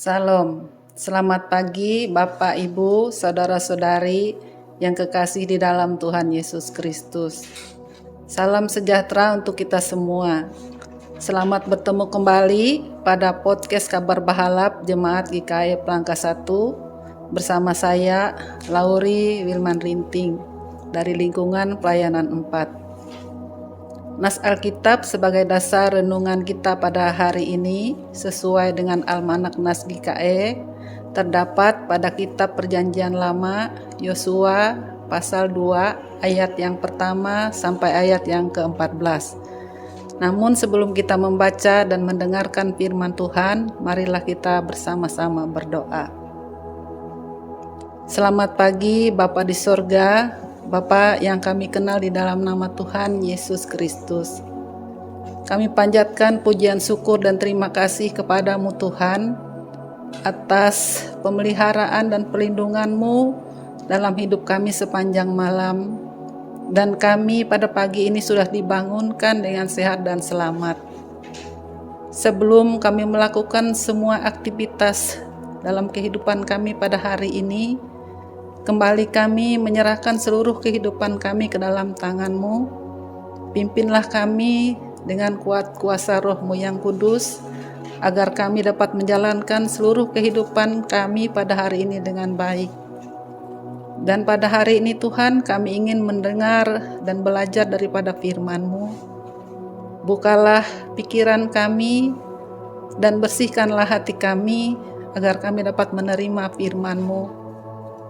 Salam, selamat pagi Bapak, Ibu, Saudara-saudari yang kekasih di dalam Tuhan Yesus Kristus. Salam sejahtera untuk kita semua. Selamat bertemu kembali pada podcast Kabar Bahalap Jemaat GKI Pelangka 1 bersama saya, Lauri Wilman Rinting, dari lingkungan pelayanan 4. Nas Alkitab sebagai dasar renungan kita pada hari ini sesuai dengan Almanak Nas GKE terdapat pada kitab Perjanjian Lama Yosua pasal 2 ayat yang pertama sampai ayat yang ke-14. Namun sebelum kita membaca dan mendengarkan firman Tuhan, marilah kita bersama-sama berdoa. Selamat pagi Bapa di sorga, Bapa yang kami kenal di dalam nama Tuhan Yesus Kristus. Kami panjatkan pujian syukur dan terima kasih kepadamu Tuhan atas pemeliharaan dan perlindungan-Mu dalam hidup kami sepanjang malam. Dan kami pada pagi ini sudah dibangunkan dengan sehat dan selamat. Sebelum kami melakukan semua aktivitas dalam kehidupan kami pada hari ini, kembali kami menyerahkan seluruh kehidupan kami ke dalam tangan-Mu. Pimpinlah kami dengan kuat kuasa Roh-Mu yang kudus, agar kami dapat menjalankan seluruh kehidupan kami pada hari ini dengan baik. Dan pada hari ini Tuhan, kami ingin mendengar dan belajar daripada firman-Mu. Bukalah pikiran kami dan bersihkanlah hati kami, agar kami dapat menerima firman-Mu.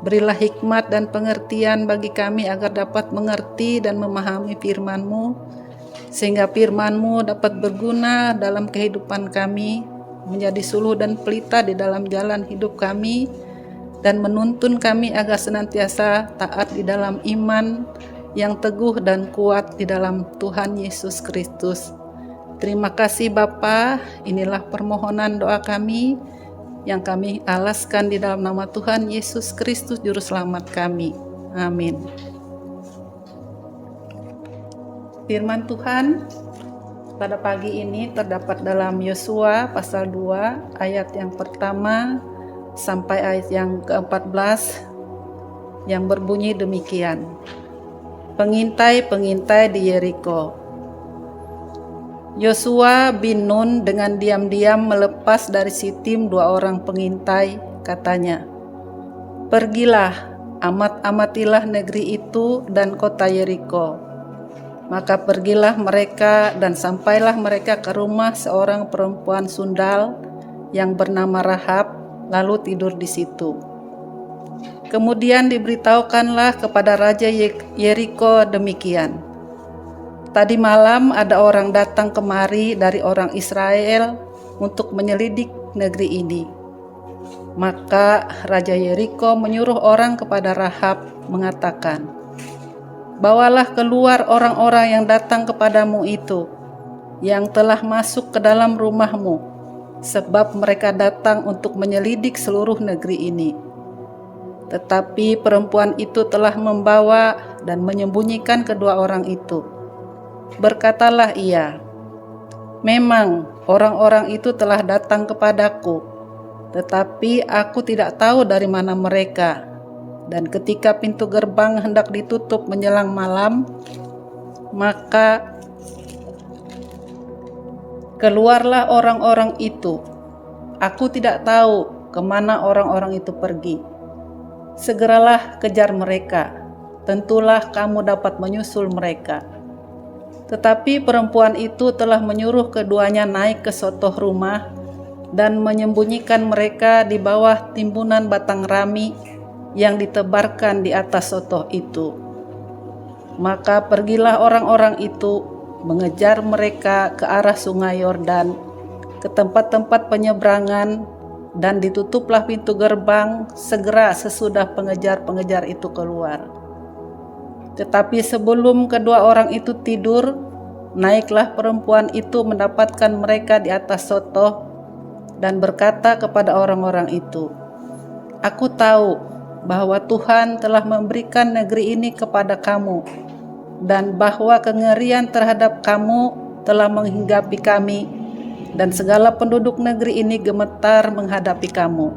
Berilah hikmat dan pengertian bagi kami agar dapat mengerti dan memahami firman-Mu, sehingga firman-Mu dapat berguna dalam kehidupan kami, menjadi suluh dan pelita di dalam jalan hidup kami, dan menuntun kami agar senantiasa taat di dalam iman yang teguh dan kuat di dalam Tuhan Yesus Kristus. Terima kasih Bapa, inilah permohonan doa kami yang kami alaskan di dalam nama Tuhan Yesus Kristus Juru Selamat kami. Amin. Firman Tuhan pada pagi ini terdapat dalam Yosua pasal 2 ayat yang pertama sampai ayat yang ke-14 yang berbunyi demikian. Pengintai-pengintai di Yeriko. Yosua bin Nun dengan diam-diam melepas dari Sitim 2 orang pengintai, katanya, "Pergilah, amat-amatilah negeri itu dan kota Yeriko." Maka pergilah mereka dan sampailah mereka ke rumah seorang perempuan sundal yang bernama Rahab, lalu tidur di situ. Kemudian diberitahukanlah kepada Raja Yeriko demikian, "Tadi malam ada orang datang kemari dari orang Israel untuk menyelidik negeri ini." Maka Raja Yeriko menyuruh orang kepada Rahab mengatakan, "Bawalah keluar orang-orang yang datang kepadamu itu, yang telah masuk ke dalam rumahmu, sebab mereka datang untuk menyelidik seluruh negeri ini." Tetapi perempuan itu telah membawa dan menyembunyikan kedua orang itu. Berkatalah ia, "Memang orang-orang itu telah datang kepadaku, tetapi aku tidak tahu dari mana mereka. Dan ketika pintu gerbang hendak ditutup menjelang malam, maka keluarlah orang-orang itu. Aku tidak tahu kemana orang-orang itu pergi. Segeralah kejar mereka, tentulah kamu dapat menyusul mereka." Tetapi perempuan itu telah menyuruh keduanya naik ke sotoh rumah dan menyembunyikan mereka di bawah timbunan batang rami yang ditebarkan di atas sotoh itu. Maka pergilah orang-orang itu mengejar mereka ke arah sungai Yordan, ke tempat-tempat penyeberangan, dan ditutuplah pintu gerbang segera sesudah pengejar-pengejar itu keluar. Tetapi sebelum kedua orang itu tidur, naiklah perempuan itu mendapatkan mereka di atas sotoh dan berkata kepada orang-orang itu, "Aku tahu bahwa Tuhan telah memberikan negeri ini kepada kamu, dan bahwa kengerian terhadap kamu telah menghinggapi kami, dan segala penduduk negeri ini gemetar menghadapi kamu.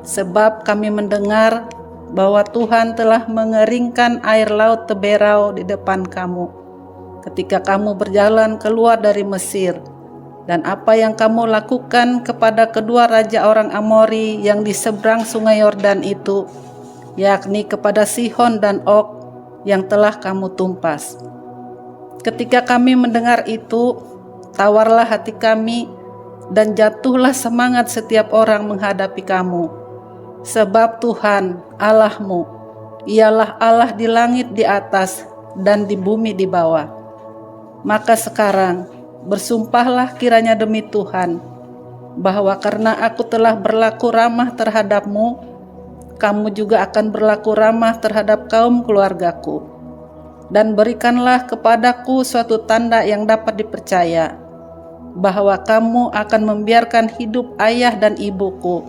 Sebab kami mendengar bahwa Tuhan telah mengeringkan air laut Teberau di depan kamu ketika kamu berjalan keluar dari Mesir, dan apa yang kamu lakukan kepada kedua raja orang Amori yang di seberang sungai Yordan itu, yakni kepada Sihon dan Og yang telah kamu tumpas. Ketika kami mendengar itu, tawarlah hati kami dan jatuhlah semangat setiap orang menghadapi kamu. Sebab Tuhan Allahmu ialah Allah di langit di atas dan di bumi di bawah. Maka sekarang bersumpahlah kiranya demi Tuhan, bahwa karena aku telah berlaku ramah terhadapmu, kamu juga akan berlaku ramah terhadap kaum keluargaku. Dan berikanlah kepadaku suatu tanda yang dapat dipercaya, bahwa kamu akan membiarkan hidup ayah dan ibuku,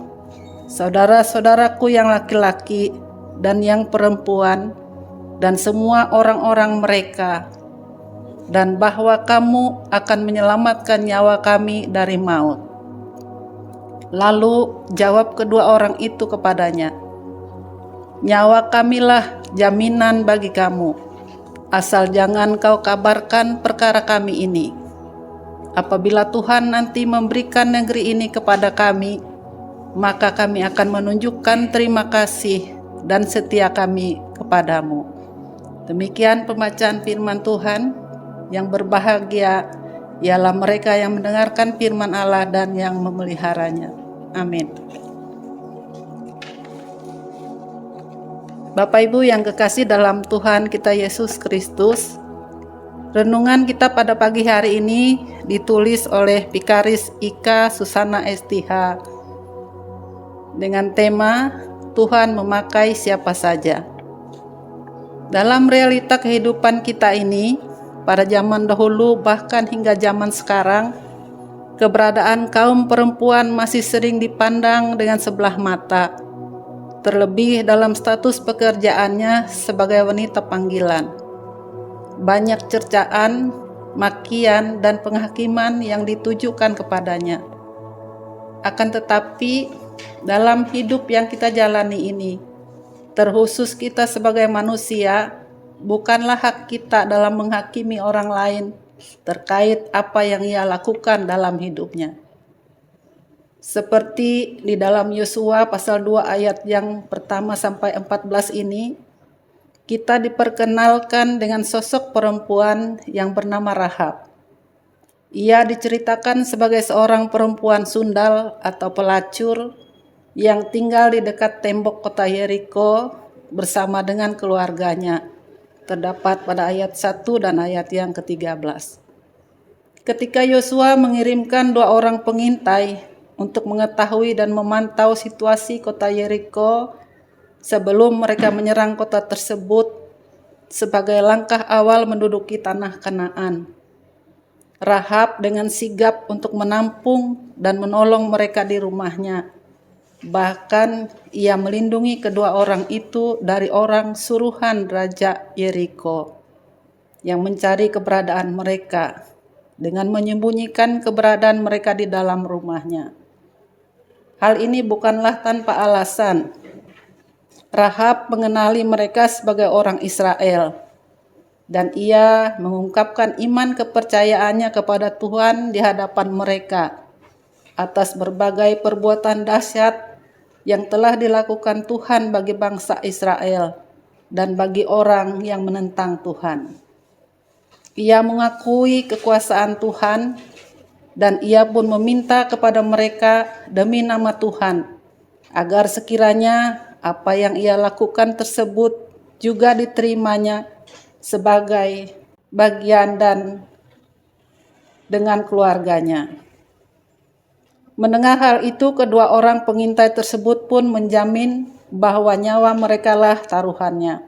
saudara-saudaraku yang laki-laki dan yang perempuan, dan semua orang-orang mereka, dan bahwa kamu akan menyelamatkan nyawa kami dari maut. Lalu jawab kedua orang itu kepadanya, nyawa kamilah jaminan bagi kamu, asal jangan kau kabarkan perkara kami ini. Apabila Tuhan nanti memberikan negeri ini kepada kami, maka kami akan menunjukkan terima kasih dan setia kami kepadamu. Demikian pembacaan firman Tuhan. Yang berbahagia ialah mereka yang mendengarkan firman Allah dan yang memeliharanya. Amin. Bapak Ibu yang kekasih dalam Tuhan kita Yesus Kristus, renungan kita pada pagi hari ini ditulis oleh Vikaris Ika Susana STH dengan tema Tuhan memakai siapa saja. Dalam realita kehidupan kita ini, pada zaman dahulu bahkan hingga zaman sekarang, keberadaan kaum perempuan masih sering dipandang dengan sebelah mata, terlebih dalam status pekerjaannya sebagai wanita panggilan. Banyak cercaan, makian, dan penghakiman yang ditujukan kepadanya. Akan tetapi, dalam hidup yang kita jalani ini, terkhusus kita sebagai manusia, bukanlah hak kita dalam menghakimi orang lain terkait apa yang ia lakukan dalam hidupnya. Seperti di dalam Yosua pasal 2 ayat yang pertama sampai 14 ini, kita diperkenalkan dengan sosok perempuan yang bernama Rahab. Ia diceritakan sebagai seorang perempuan sundal atau pelacur yang tinggal di dekat tembok kota Yeriko bersama dengan keluarganya. Terdapat pada ayat 1 dan ayat yang ke-13. Ketika Yosua mengirimkan 2 orang pengintai untuk mengetahui dan memantau situasi kota Yeriko sebelum mereka menyerang kota tersebut sebagai langkah awal menduduki tanah Kanaan, Rahab dengan sigap untuk menampung dan menolong mereka di rumahnya. Bahkan ia melindungi kedua orang itu dari orang suruhan Raja Yeriko yang mencari keberadaan mereka dengan menyembunyikan keberadaan mereka di dalam rumahnya. Hal ini bukanlah tanpa alasan. Rahab mengenali mereka sebagai orang Israel, dan ia mengungkapkan iman kepercayaannya kepada Tuhan di hadapan mereka atas berbagai perbuatan dahsyat yang telah dilakukan Tuhan bagi bangsa Israel dan bagi orang yang menentang Tuhan. Ia mengakui kekuasaan Tuhan dan ia pun meminta kepada mereka demi nama Tuhan agar sekiranya apa yang ia lakukan tersebut juga diterimanya sebagai bagian dan dengan keluarganya. Mendengar hal itu, kedua orang pengintai tersebut pun menjamin bahwa nyawa merekalah taruhannya.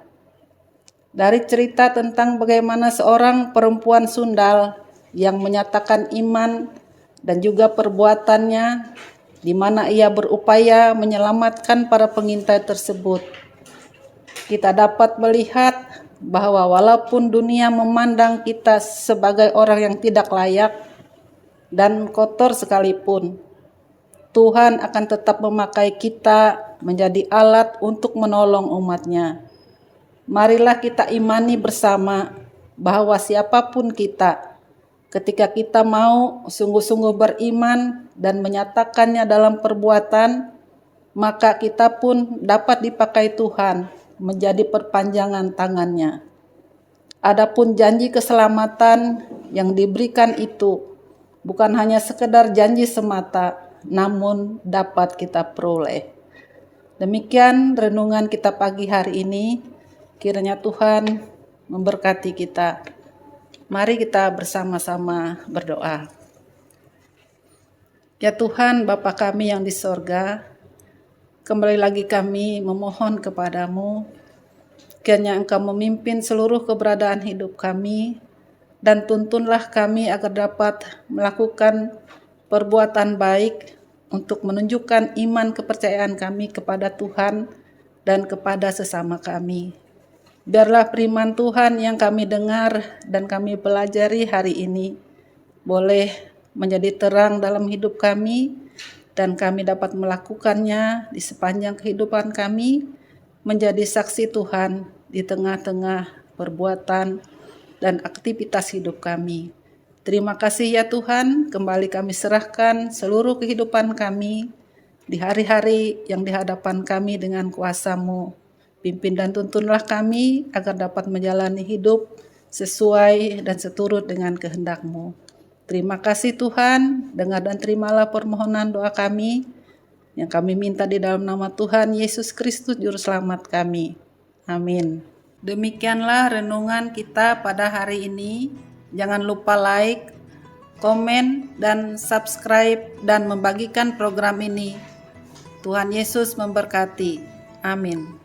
Dari cerita tentang bagaimana seorang perempuan sundal yang menyatakan iman dan juga perbuatannya, di mana ia berupaya menyelamatkan para pengintai tersebut, kita dapat melihat bahwa walaupun dunia memandang kita sebagai orang yang tidak layak, dan kotor sekalipun, Tuhan akan tetap memakai kita menjadi alat untuk menolong umat-Nya. Marilah kita imani bersama bahwa siapapun kita, ketika kita mau sungguh-sungguh beriman dan menyatakannya dalam perbuatan, maka kita pun dapat dipakai Tuhan menjadi perpanjangan tangan-Nya. Adapun janji keselamatan yang diberikan itu bukan hanya sekedar janji semata, namun dapat kita peroleh. Demikian renungan kita pagi hari ini. Kiranya Tuhan memberkati kita. Mari kita bersama-sama berdoa. Ya Tuhan, Bapa kami yang di sorga, kembali lagi kami memohon kepadamu, kiranya Engkau memimpin seluruh keberadaan hidup kami, dan tuntunlah kami agar dapat melakukan perbuatan baik untuk menunjukkan iman kepercayaan kami kepada Tuhan dan kepada sesama kami. Biarlah firman Tuhan yang kami dengar dan kami pelajari hari ini boleh menjadi terang dalam hidup kami, dan kami dapat melakukannya di sepanjang kehidupan kami, menjadi saksi Tuhan di tengah-tengah perbuatan dan aktivitas hidup kami. Terima kasih ya Tuhan, kembali kami serahkan seluruh kehidupan kami di hari-hari yang di hadapan kami dengan kuasa-Mu. Pimpin dan tuntunlah kami agar dapat menjalani hidup sesuai dan seturut dengan kehendak-Mu. Terima kasih Tuhan, dengar dan terimalah permohonan doa kami yang kami minta di dalam nama Tuhan Yesus Kristus Juru Selamat kami. Amin. Demikianlah renungan kita pada hari ini. Jangan lupa like, komen, dan subscribe dan membagikan program ini. Tuhan Yesus memberkati. Amin.